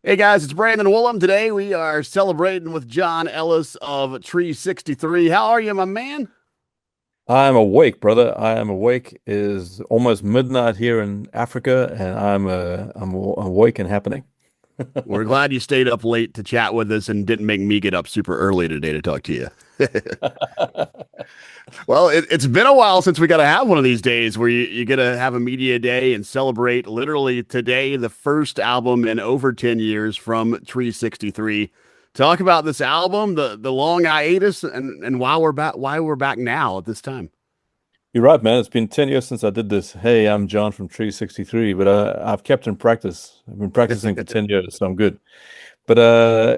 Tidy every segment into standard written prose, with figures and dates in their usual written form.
Hey guys, it's Brandon Woolum. Today we are celebrating with John Ellis of Tree63. How are you, my man? I am awake, brother. I am awake. It is almost midnight here in Africa, and awake and happening. We're glad you stayed up late to chat with us and didn't make me get up super early today to talk to you. Well, it's been a while since we got to have one of these days where you get to have a media day and celebrate literally today, the first album in over 10 years from Tree63. Talk about this album, the long hiatus, and why we're back now at this time. You're right, man. It's been 10 years since I did this. Hey, I'm John from Tree 63, but I've kept in practice. I've been practicing for 10 years, so I'm good. But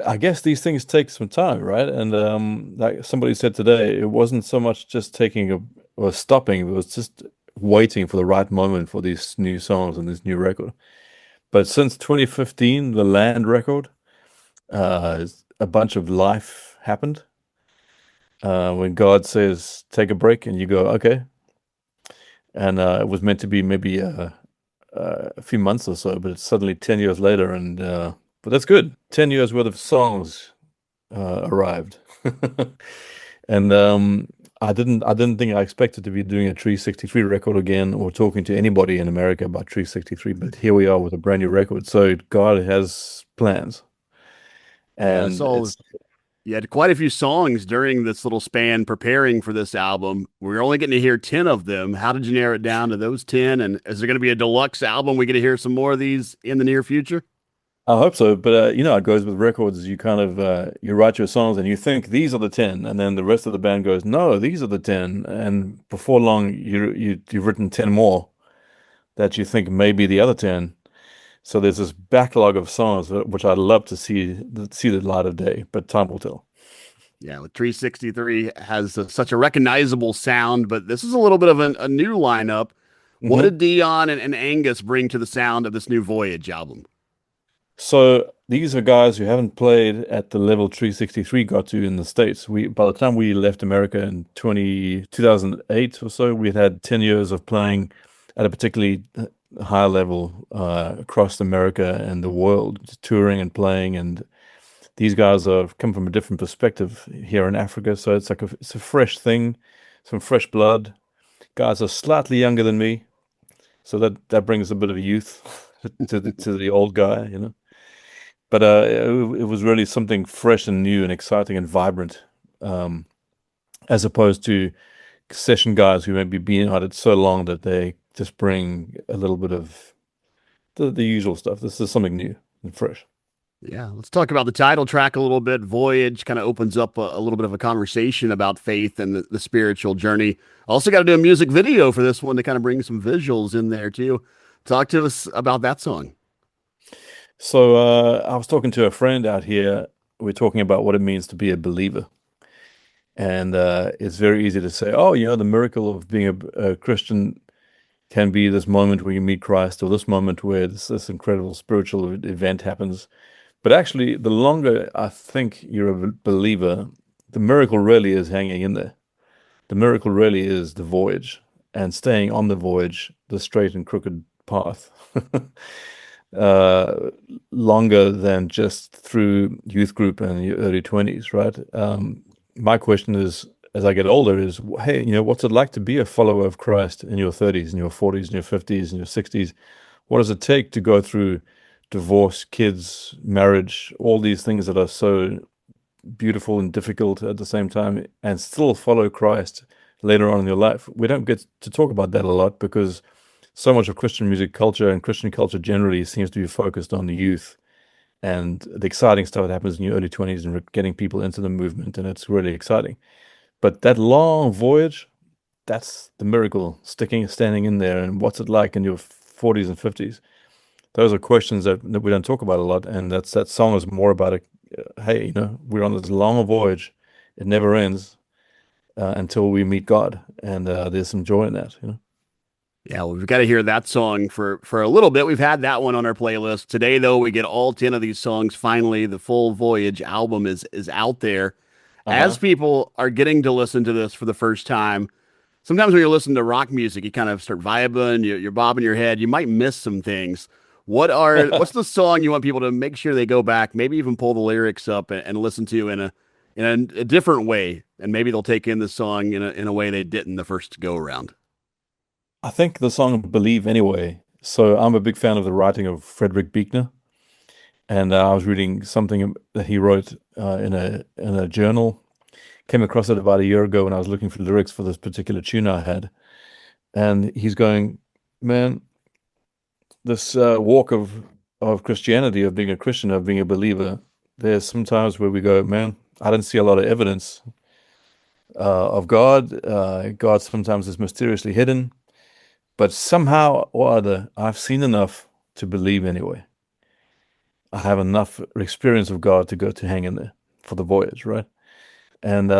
I guess these things take some time, right? And like somebody said today, it wasn't so much just taking or stopping, it was just waiting for the right moment for these new songs and this new record. But since 2015, the Land record, a bunch of life happened. When God says, take a break, and you go, okay. And it was meant to be maybe a few months or so, but it's suddenly 10 years later. But that's good. 10 years worth of songs arrived. And I didn't think I expected to be doing a Tree 63 record again or talking to anybody in America about Tree 63, but here we are with a brand new record. So God has plans. Yeah, And so it's you had quite a few songs during this little span preparing for this album. We're only getting to hear 10 of them. How did you narrow it down to those 10? And is there going to be a deluxe album? We get to hear some more of these in the near future? I hope so, but it goes with records. You kind of you write your songs and you think these are the 10, and then the rest of the band goes, no, these are the 10, and before long you've written 10 more that you think may be the other 10. So there's this backlog of songs which I'd love to see the light of day, but time will tell. Yeah, with Tree 63 has such a recognizable sound, but this is a little bit of a new lineup. What hmm did Deon and Angus bring to the sound of this new Voyage album? So these are guys who haven't played at the level 363 got to in the States. We By the time we left America in 2008 or so, we had 10 years of playing at a particularly high level across America and the world, just touring and playing. And these guys have come from a different perspective here in Africa, so it's a fresh thing, some fresh blood. Guys are slightly younger than me, so that brings a bit of youth to the old guy. But it was really something fresh and new and exciting and vibrant, um, as opposed to session guys who maybe been at it so long that they just bring a little bit of the usual stuff. This is something new and fresh. Yeah, let's talk about the title track a little bit. Voyage kind of opens up a little bit of a conversation about faith and the spiritual journey. Also, got to do a music video for this one to kind of bring some visuals in there too. Talk to us about that song. So I was talking to a friend out here. We're talking about what it means to be a believer. And it's very easy to say, oh, the miracle of being a Christian can be this moment where you meet Christ, or this moment where this incredible spiritual event happens. But actually, the longer I think you're a believer, the miracle really is hanging in there. The miracle really is the voyage and staying on the voyage, the straight and crooked path. uh, Longer than just through youth group and your early 20s, right? My question is, as I get older, is, hey, what's it like to be a follower of Christ in your 30s, in your 40s, in your 50s, in your 60s? What does it take to go through divorce, kids, marriage, all these things that are so beautiful and difficult at the same time, and still follow Christ later on in your life? We don't get to talk about that a lot because so much of Christian music culture and Christian culture generally seems to be focused on the youth and the exciting stuff that happens in your early 20s and getting people into the movement, and it's really exciting. But that long voyage, that's the miracle, standing in there. And what's it like in your 40s and 50s? Those are questions that we don't talk about a lot. And that song is more about it. Hey, we're on this long voyage. It never ends until we meet God. And there's some joy in that. Yeah, well, we've got to hear that song for a little bit. We've had that one on our playlist. Today, though, we get all 10 of these songs. Finally, the full Voyage album is out there. As Uh-huh. people are getting to listen to this for the first time, sometimes when you're listening to rock music, you kind of start vibing, you're bobbing your head, you might miss some things. What's the song you want people to make sure they go back, maybe even pull the lyrics up and listen to in a different way, and maybe they'll take in the song in a way they didn't the first go around. I think the song "Believe" anyway. So I'm a big fan of the writing of Frederick Buechner, and I was reading something that he wrote in a journal. Came across it about a year ago when I was looking for lyrics for this particular tune I had, and he's going, "Man, this walk of Christianity, of being a Christian, of being a believer, there's some times where we go, man, I don't see a lot of evidence of God. God sometimes is mysteriously hidden, but somehow or other, I've seen enough to believe anyway. I have enough experience of God to go to hang in there for the voyage, right?" And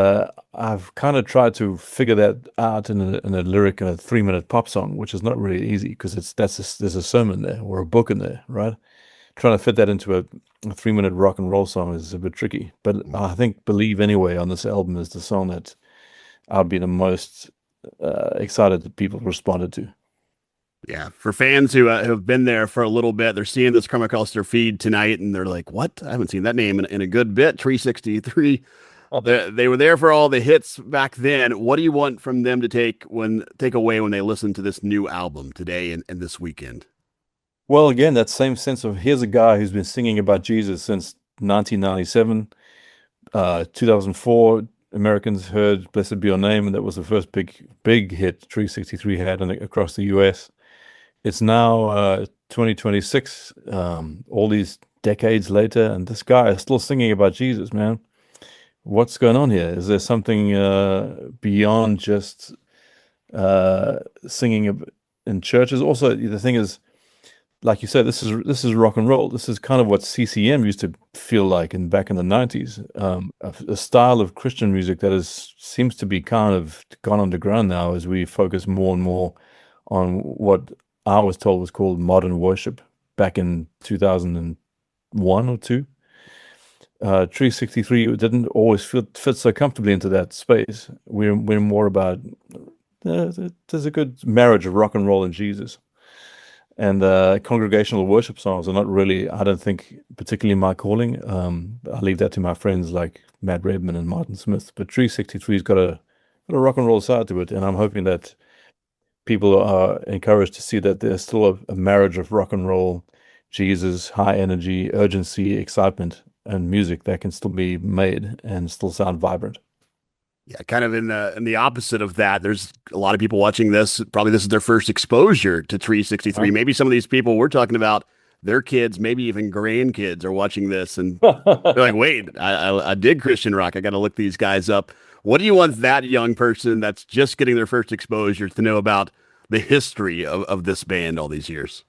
I've kind of tried to figure that out in a lyric in a 3-minute pop song, which is not really easy because there's a sermon there or a book in there, right? Trying to fit that into a 3-minute rock and roll song is a bit tricky. But I think "Believe" anyway on this album is the song that I'd be the most excited that people responded to. Yeah, for fans who have been there for a little bit, they're seeing this come across their feed tonight, and they're like, "What? I haven't seen that name in a good bit." Tree63. They were there for all the hits back then. What do you want from them to take away when they listen to this new album today and this weekend? Well, again, that same sense of here's a guy who's been singing about Jesus since 1997. 2004, Americans heard "Blessed Be Your Name," and that was the first big hit Tree63 had across the US. It's now 2026, all these decades later, and this guy is still singing about Jesus, man. What's going on here? Is there something beyond just singing in churches? Also, the thing is, like you said, this is rock and roll. This is kind of what CCM used to feel like back in the 90s. A style of Christian music that seems to be kind of gone underground now as we focus more and more on what I was told was called modern worship back in 2001 or two. Tree63 didn't always fit so comfortably into that space. We're more about there's a good marriage of rock and roll and Jesus. And congregational worship songs are not really, I don't think, particularly my calling. I leave that to my friends like Matt Redman and Martin Smith. But Tree63's got a rock and roll side to it, and I'm hoping that people are encouraged to see that there's still a marriage of rock and roll, Jesus, high energy, urgency, excitement, and music that can still be made and still sound vibrant. Yeah, kind of in the opposite of that. There's a lot of people watching this. Probably this is their first exposure to Tree63. Maybe some of these people we're talking about, their kids, maybe even grandkids, are watching this and they're like, "Wait, I dig Christian rock. I got to look these guys up." What do you want that young person that's just getting their first exposure to know about the history of this band all these years?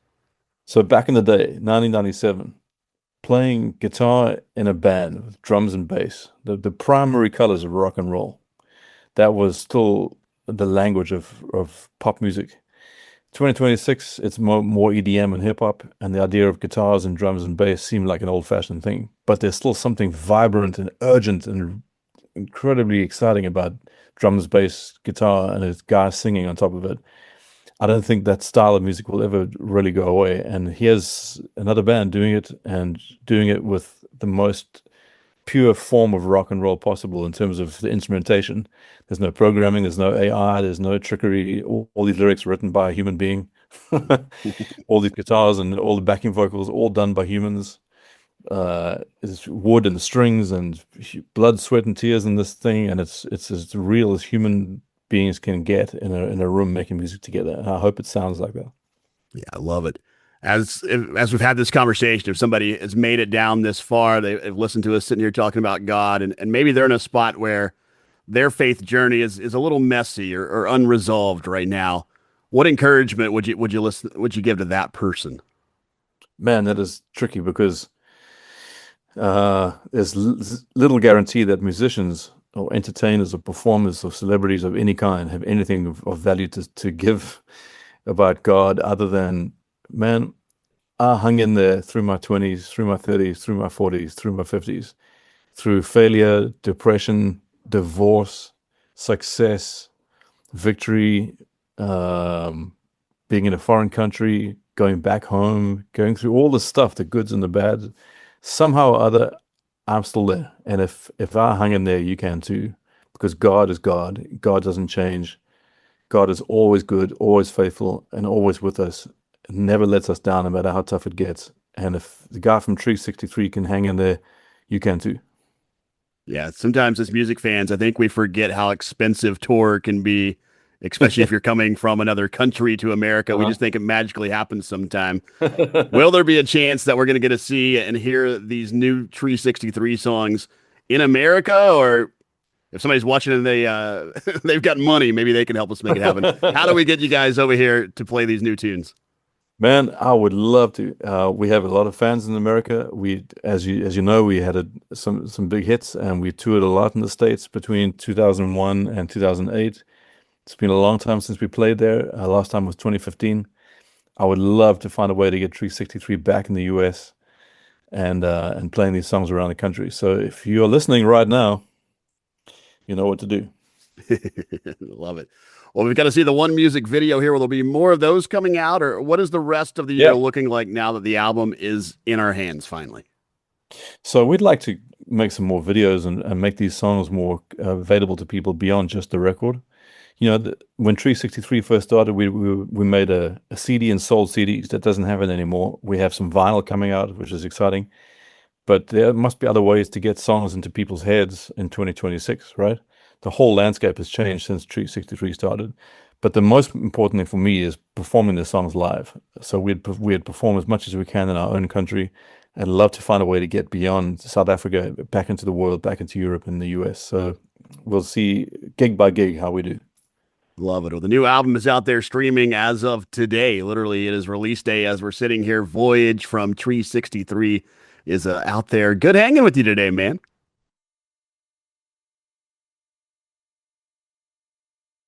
So back in the day, 1997, playing guitar in a band with drums and bass, the primary colors of rock and roll. That was still the language of pop music. 2026, it's more EDM and hip hop, and the idea of guitars and drums and bass seem like an old-fashioned thing. But there's still something vibrant and urgent and incredibly exciting about drums, bass, guitar, and a guy singing on top of it. I don't think that style of music will ever really go away. And here's another band doing it and doing it with the most pure form of rock and roll possible in terms of the instrumentation. There's no programming, there's no AI, there's no trickery. All these lyrics written by a human being. All these guitars and all the backing vocals, all done by humans. It's wood and strings and blood, sweat, and tears in this thing, and it's as real as human beings can get in a room making music together. And I hope it sounds like that. Yeah, I love it. As we've had this conversation, if somebody has made it down this far, they've listened to us sitting here talking about God, and maybe they're in a spot where their faith journey is a little messy or unresolved right now. What encouragement would you give to that person? Man, that is tricky because there's little guarantee that musicians or entertainers or performers or celebrities of any kind have anything of value to give about God other than, man, I hung in there through my 20s, through my 30s, through my 40s, through my 50s, through failure, depression, divorce, success, victory, being in a foreign country, going back home, going through all the stuff, the goods and the bad. Somehow or other, I'm still there. And if I hang in there, you can too, because God is God. God doesn't change. God is always good, always faithful, and always with us. Never lets us down, no matter how tough it gets. And if the guy from Tree63 can hang in there, you can too. Yeah, sometimes as music fans, I think we forget how expensive tour can be, especially if you're coming from another country to America. We just think it magically happens sometime. Will there be a chance that we're going to get to see and hear these new Tree63 songs in America? Or if somebody's watching and they've got money, maybe they can help us make it happen. How do we get you guys over here to play these new tunes? Man, I would love to. We have a lot of fans in America. As you know, we had some big hits, and we toured a lot in the States between 2001 and 2008. It's been a long time since we played there. Last time was 2015. I would love to find a way to get Tree63 back in the US and playing these songs around the country. So if you're listening right now, you know what to do. Love it. Well, we've got to see the one music video here. Will there be more of those coming out, or what is the rest of the year looking like now that the album is in our hands finally? So we'd like to make some more videos and make these songs more available to people beyond just the record. You know, when Tree63 first started, we made a CD and sold CDs. That doesn't happen anymore. We have some vinyl coming out, which is exciting. But there must be other ways to get songs into people's heads in 2026, right? The whole landscape has changed since Tree63 started. But the most important thing for me is performing the songs live. So we'd perform as much as we can in our own country. I'd love to find a way to get beyond South Africa, back into the world, back into Europe and the US. So we'll see gig by gig how we do. Love it. Well, the new album is out there streaming as of today. Literally, it is release day as we're sitting here. Voyage from Tree63 is out there. Good hanging with you today, man.